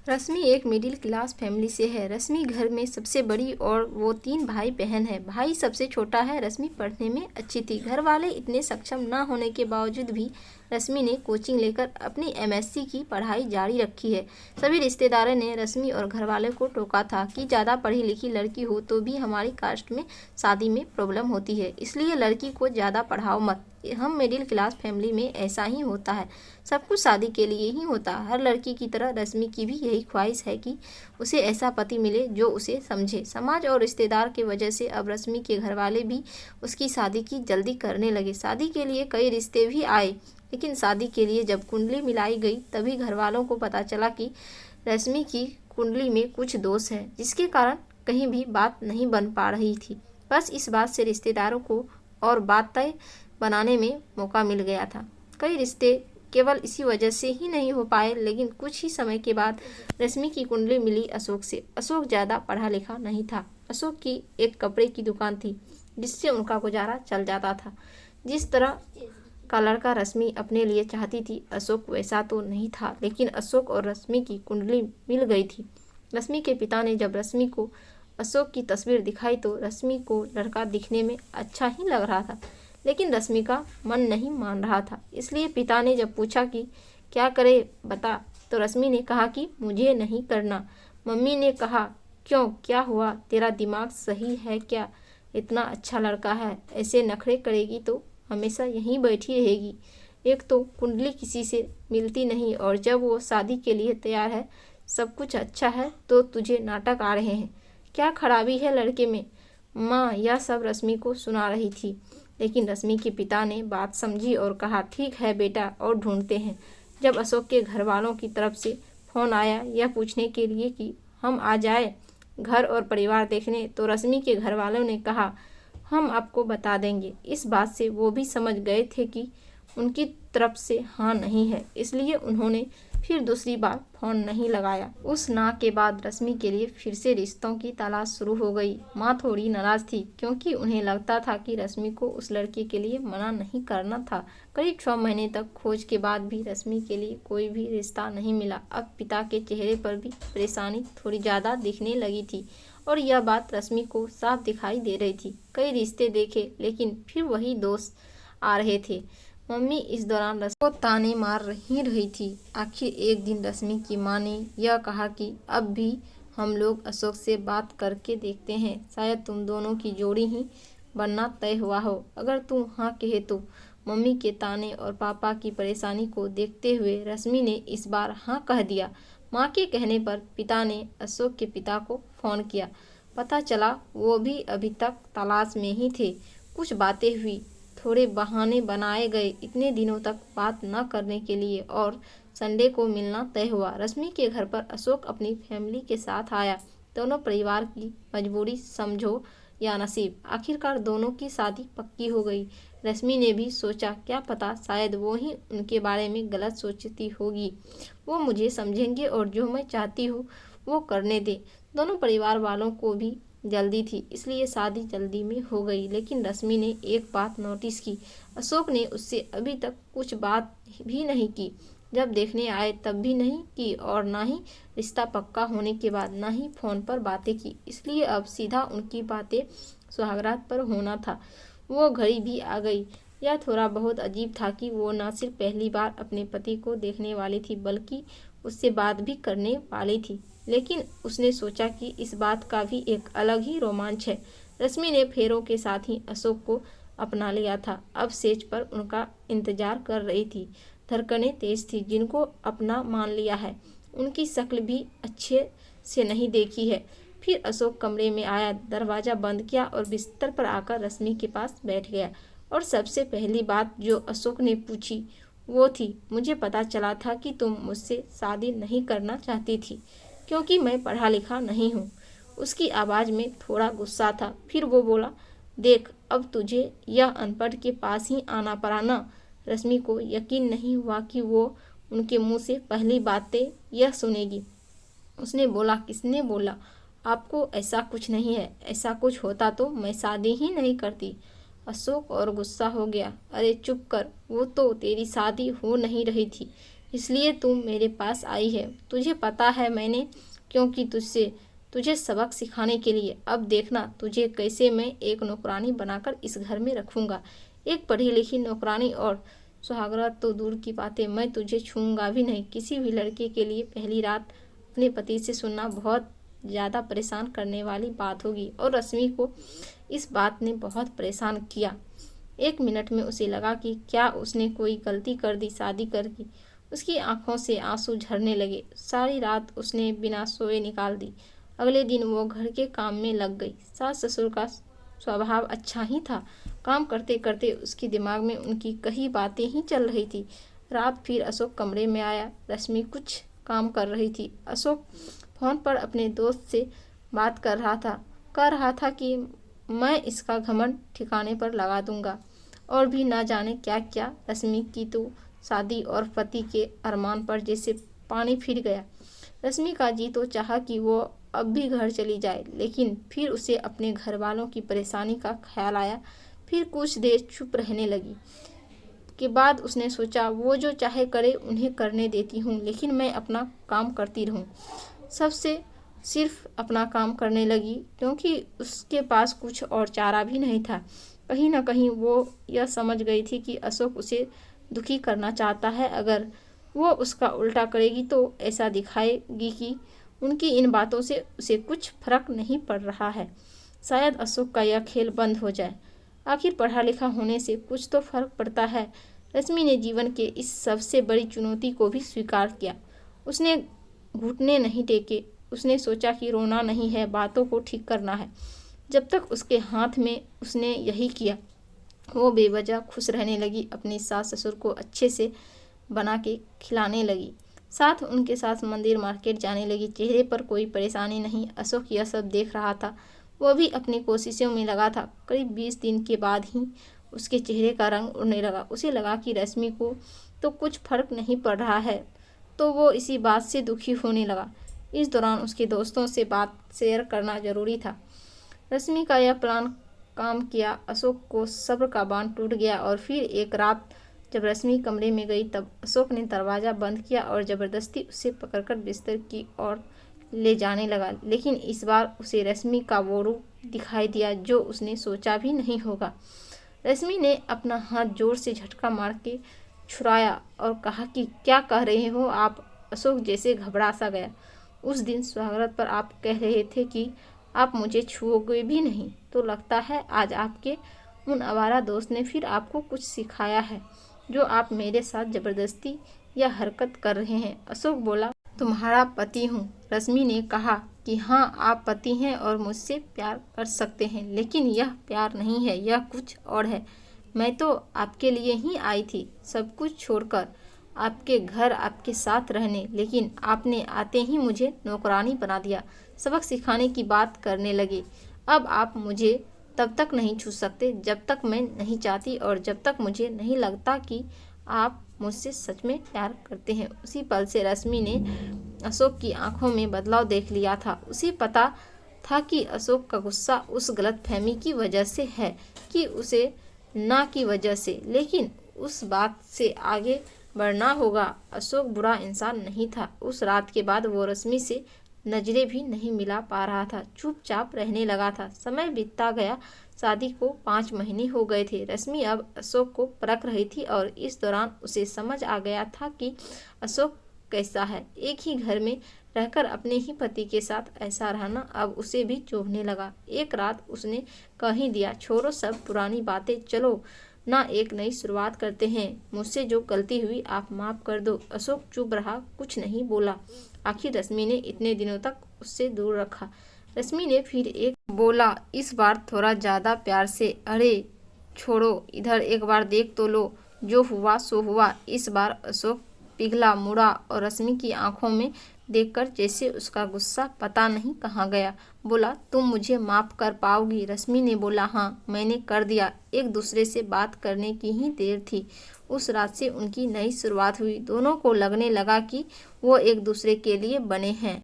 रश्मि एक middle class family से है। रश्मि घर में सबसे बड़ी और वो 3 भाई बहन है। भाई सबसे छोटा है। रश्मि पढ़ने में अच्छी थी। घर वाले इतने सक्षम ना होने के बावजूद भी रश्मि ने कोचिंग लेकर अपनी एमएससी की पढ़ाई जारी रखी है। सभी रिश्तेदारों ने रश्मि और घर वाले को टोका था कि ज़्यादा पढ़ी लिखी लड़की हो तो भी हमारी कास्ट में शादी में प्रॉब्लम होती है, इसलिए लड़की को ज़्यादा पढ़ाओ मत। हम मिडिल क्लास फैमिली में ऐसा ही होता है, सब कुछ शादी के लिए ही होता है। हर लड़की की तरह रश्मि की भी यही ख्वाहिश है कि उसे ऐसा पति मिले जो उसे समझे। समाज और रिश्तेदार की वजह से अब रश्मि के घर वाले भी उसकी शादी की जल्दी करने लगे। शादी के लिए कई रिश्ते भी आए, लेकिन शादी के लिए जब कुंडली मिलाई गई तभी घर वालों को पता चला कि रश्मि की कुंडली में कुछ दोष है, जिसके कारण कहीं भी बात नहीं बन पा रही थी। बस इस बात से रिश्तेदारों को और बात तय बनाने में मौका मिल गया था। कई रिश्ते केवल इसी वजह से ही नहीं हो पाए, लेकिन कुछ ही समय के बाद रश्मि की कुंडली मिली अशोक से। अशोक ज़्यादा पढ़ा लिखा नहीं था। अशोक की एक कपड़े की दुकान थी जिससे उनका गुजारा चल जाता था। जिस तरह का लड़का रश्मि अपने लिए चाहती थी, अशोक वैसा तो नहीं था, लेकिन अशोक और रश्मि की कुंडली मिल गई थी। रश्मि के पिता ने जब रश्मि को अशोक की तस्वीर दिखाई तो रश्मि को लड़का दिखने में अच्छा ही लग रहा था, लेकिन रश्मि का मन नहीं मान रहा था। इसलिए पिता ने जब पूछा कि क्या करे बता, तो रश्मि ने कहा कि मुझे नहीं करना। मम्मी ने कहा क्यों, क्या हुआ, तेरा दिमाग सही है क्या? इतना अच्छा लड़का है, ऐसे नखरे करेगी तो हमेशा यहीं बैठी रहेगी। एक तो कुंडली किसी से मिलती नहीं, और जब वो शादी के लिए तैयार है, सब कुछ अच्छा है, तो तुझे नाटक आ रहे हैं। क्या खराबी है लड़के में? माँ यह सब रश्मि को सुना रही थी, लेकिन रश्मि के पिता ने बात समझी और कहा ठीक है बेटा, और ढूंढते हैं। जब अशोक के घर वालों की तरफ से फ़ोन आया यह पूछने के लिए कि हम आ जाए घर और परिवार देखने, तो रश्मि के घर वालों ने कहा हम आपको बता देंगे। इस बात से वो भी समझ गए थे कि उनकी तरफ से हाँ नहीं है, इसलिए उन्होंने फिर दूसरी बार फ़ोन नहीं लगाया। उस ना के बाद रश्मि के लिए फिर से रिश्तों की तलाश शुरू हो गई। माँ थोड़ी नाराज़ थी, क्योंकि उन्हें लगता था कि रश्मि को उस लड़के के लिए मना नहीं करना था। करीब 6 महीने तक खोज के बाद भी रश्मि के लिए कोई भी रिश्ता नहीं मिला। अब पिता के चेहरे पर भी परेशानी थोड़ी ज़्यादा दिखने लगी थी, और यह बात रश्मि को साफ दिखाई दे रही थी। कई रिश्ते देखे, लेकिन फिर वही दोष आ रहे थे। मम्मी इस दौरान रश्मि को ताने मार ही रही थी। आखिर एक दिन रश्मि की माँ ने यह कहा कि अब भी हम लोग अशोक से बात करके देखते हैं, शायद तुम दोनों की जोड़ी ही बनना तय हुआ हो। अगर तू हाँ कहे तो। मम्मी के ताने और पापा की परेशानी को देखते हुए रश्मि ने इस बार हाँ कह दिया। माँ के कहने पर पिता ने अशोक के पिता को फ़ोन किया। पता चला वो भी अभी तक तलाश में ही थे। कुछ बातें हुई, थोड़े बहाने बनाए गए इतने दिनों तक बात न करने के लिए, और संडे को मिलना तय हुआ। रश्मि के घर पर अशोक अपनी फैमिली के साथ आया। दोनों परिवार की मजबूरी समझो या नसीब, आखिरकार दोनों की शादी पक्की हो गई। रश्मि ने भी सोचा क्या पता शायद वो ही उनके बारे में गलत सोचती होगी, वो मुझे समझेंगे और जो मैं चाहती हूँ वो करने दे। दोनों परिवार वालों को भी जल्दी थी, इसलिए शादी जल्दी में हो गई। लेकिन रश्मि ने एक बात नोटिस की, अशोक ने उससे अभी तक कुछ बात भी नहीं की। जब देखने आए तब भी नहीं की, और ना ही रिश्ता पक्का होने के बाद ना ही फ़ोन पर बातें की। इसलिए अब सीधा उनकी बातें सुहागरात पर होना था। वो घड़ी भी आ गई। यह थोड़ा बहुत अजीब था कि वो न सिर्फ पहली बार अपने पति को देखने वाली थी, बल्कि उससे बात भी करने वाली थी। लेकिन उसने सोचा कि इस बात का भी एक अलग ही रोमांच है। रश्मि ने फेरों के साथ ही अशोक को अपना लिया था। अब सेज पर उनका इंतजार कर रही थी। धड़कनें तेज थी। जिनको अपना मान लिया है उनकी शक्ल भी अच्छे से नहीं देखी है। फिर अशोक कमरे में आया, दरवाज़ा बंद किया और बिस्तर पर आकर रश्मि के पास बैठ गया। और सबसे पहली बात जो अशोक ने पूछी वो थी, मुझे पता चला था कि तुम मुझसे शादी नहीं करना चाहती थी, क्योंकि मैं पढ़ा लिखा नहीं हूँ। उसकी आवाज़ में थोड़ा गुस्सा था। फिर वो बोला, देख अब तुझे यह अनपढ़ के पास ही आना पड़ा ना। रश्मि को यकीन नहीं हुआ कि वो उनके मुंह से पहली बातें यह सुनेगी। उसने बोला, किसने बोला आपको ऐसा कुछ नहीं है? ऐसा कुछ होता तो मैं शादी ही नहीं करती। अशोक और गुस्सा हो गया। अरे चुप कर, वो तो तेरी शादी हो नहीं रही थी, इसलिए तुम मेरे पास आई है। तुझे पता है मैंने क्योंकि तुझे सबक सिखाने के लिए। अब देखना तुझे कैसे मैं एक नौकरानी बनाकर इस घर में रखूँगा। एक पढ़ी लिखी नौकरानी और सुहागरात तो दूर की बातें, मैं तुझे छूऊंगा भी नहीं। किसी भी लड़के के लिए पहली रात अपने पति से सुनना बहुत ज़्यादा परेशान करने वाली बात होगी और रश्मि को इस बात ने बहुत परेशान किया। एक मिनट में उसे लगा कि क्या उसने कोई गलती कर दी शादी करके। उसकी आंखों से आंसू झरने लगे। सारी रात उसने बिना सोए निकाल दी। अगले दिन वो घर के काम में लग गई। सास ससुर का स्वभाव अच्छा ही था। काम करते करते उसके दिमाग में उनकी कई बातें ही चल रही थी। रात फिर अशोक कमरे में आया। रश्मि कुछ काम कर रही थी। अशोक फोन पर अपने दोस्त से बात कर रहा था कि मैं इसका घमंड ठिकाने पर लगा दूंगा और भी ना जाने क्या क्या। रश्मि की तो शादी और पति के अरमान पर जैसे पानी फिर गया। रश्मि का जी तो चाहा कि वो अब भी घर चली जाए, लेकिन फिर उसे अपने घर वालों की परेशानी का ख्याल आया। फिर कुछ देर चुप रहने लगी के बाद उसने सोचा वो जो चाहे करे, उन्हें करने देती हूँ, लेकिन मैं अपना काम करती रहूँ। सबसे सिर्फ अपना काम करने लगी क्योंकि उसके पास कुछ और चारा भी नहीं था। कहीं ना कहीं वो यह समझ गई थी कि अशोक उसे दुखी करना चाहता है। अगर वो उसका उल्टा करेगी तो ऐसा दिखाएगी कि उनकी इन बातों से उसे कुछ फर्क नहीं पड़ रहा है। शायद अशोक का यह खेल बंद हो जाए। आखिर पढ़ा लिखा होने से कुछ तो फर्क पड़ता है। रश्मि ने जीवन के इस सबसे बड़ी चुनौती को भी स्वीकार किया। उसने घुटने नहीं टेके। उसने सोचा कि रोना नहीं है, बातों को ठीक करना है। जब तक उसके हाथ में उसने यही किया। वो बेवजह खुश रहने लगी। अपनी सास ससुर को अच्छे से बना के खिलाने लगी। साथ उनके साथ मंदिर मार्केट जाने लगी। चेहरे पर कोई परेशानी नहीं। अशोक यह सब देख रहा था। वो भी अपनी कोशिशों में लगा था। करीब 20 दिन के बाद ही उसके चेहरे का रंग उड़ने लगा। उसे लगा कि रश्मि को तो कुछ फर्क नहीं पड़ रहा है, तो वो इसी बात से दुखी होने लगा। इस दौरान उसके दोस्तों से बात शेयर करना जरूरी था। रश्मि का यह प्लान काम किया। अशोक को सब्र का बांध टूट गया और फिर एक रात जब रश्मि कमरे में गई तब अशोक ने दरवाज़ा बंद किया और ज़बरदस्ती उसे पकड़कर बिस्तर की ओर ले जाने लगा। लेकिन इस बार उसे रश्मि का वो रूप दिखाई दिया जो उसने सोचा भी नहीं होगा। रश्मि ने अपना हाथ जोर से झटका मार के छुड़ाया और कहा कि क्या कह रहे हो आप। अशोक जैसे घबरा सा गया। उस दिन सुहागरात पर आप कह रहे थे कि आप मुझे छुओगे भी नहीं, तो लगता है आज आपके उन आवारा दोस्त ने फिर आपको कुछ सिखाया है जो आप मेरे साथ ज़बरदस्ती यह हरकत कर रहे हैं। अशोक बोला, तुम्हारा पति हूँ। रश्मि ने कहा कि हाँ, आप पति हैं और मुझसे प्यार कर सकते हैं, लेकिन यह प्यार नहीं है, यह कुछ और है। मैं तो आपके लिए ही आई थी, सब कुछ छोड़कर आपके घर आपके साथ रहने, लेकिन आपने आते ही मुझे नौकरानी बना दिया। सबक सिखाने की बात करने लगे। अब आप मुझे तब तक नहीं छू सकते जब तक मैं नहीं चाहती और जब तक मुझे नहीं लगता कि आप मुझसे सच में प्यार करते हैं। उसी पल से रश्मि ने अशोक की आंखों में बदलाव देख लिया था। उसे पता था कि अशोक का गुस्सा उस गलतफहमी की वजह से है कि उसे ना की वजह से, लेकिन उस बात से आगे बढ़ना होगा। अशोक बुरा इंसान नहीं था। उस रात के बाद वो रश्मि से नजरें भी नहीं मिला पा रहा था, चुपचाप रहने लगा था। समय बीतता गया। शादी को 5 महीने हो गए थे। रश्मि अब अशोक को परख रही थी और इस दौरान उसे समझ आ गया था कि अशोक कैसा है। एक ही घर में रहकर अपने ही पति के साथ ऐसा रहना अब उसे भी चुभने लगा। एक रात उसने कह ही दिया, छोड़ो सब पुरानी बातें, चलो ना एक नई शुरुआत करते हैं। मुझसे जो गलती हुई आप माफ़ कर दो। अशोक चुप रहा, कुछ नहीं बोला। आखिर रश्मि ने इतने दिनों तक उससे दूर रखा। रश्मि ने फिर एक बोला, इस बार थोड़ा ज़्यादा प्यार से, अरे छोड़ो, इधर एक बार देख तो लो, जो हुआ सो हुआ। इस बार अशोक पिघला, मुड़ा और रश्मि की आंखों में देखकर जैसे उसका गुस्सा पता नहीं कहाँ गया। बोला, तुम मुझे माफ़ कर पाओगी? रश्मि ने बोला, हाँ, मैंने कर दिया। एक दूसरे से बात करने की ही देर थी। उस रात से उनकी नई शुरुआत हुई। दोनों को लगने लगा कि वो एक दूसरे के लिए बने हैं।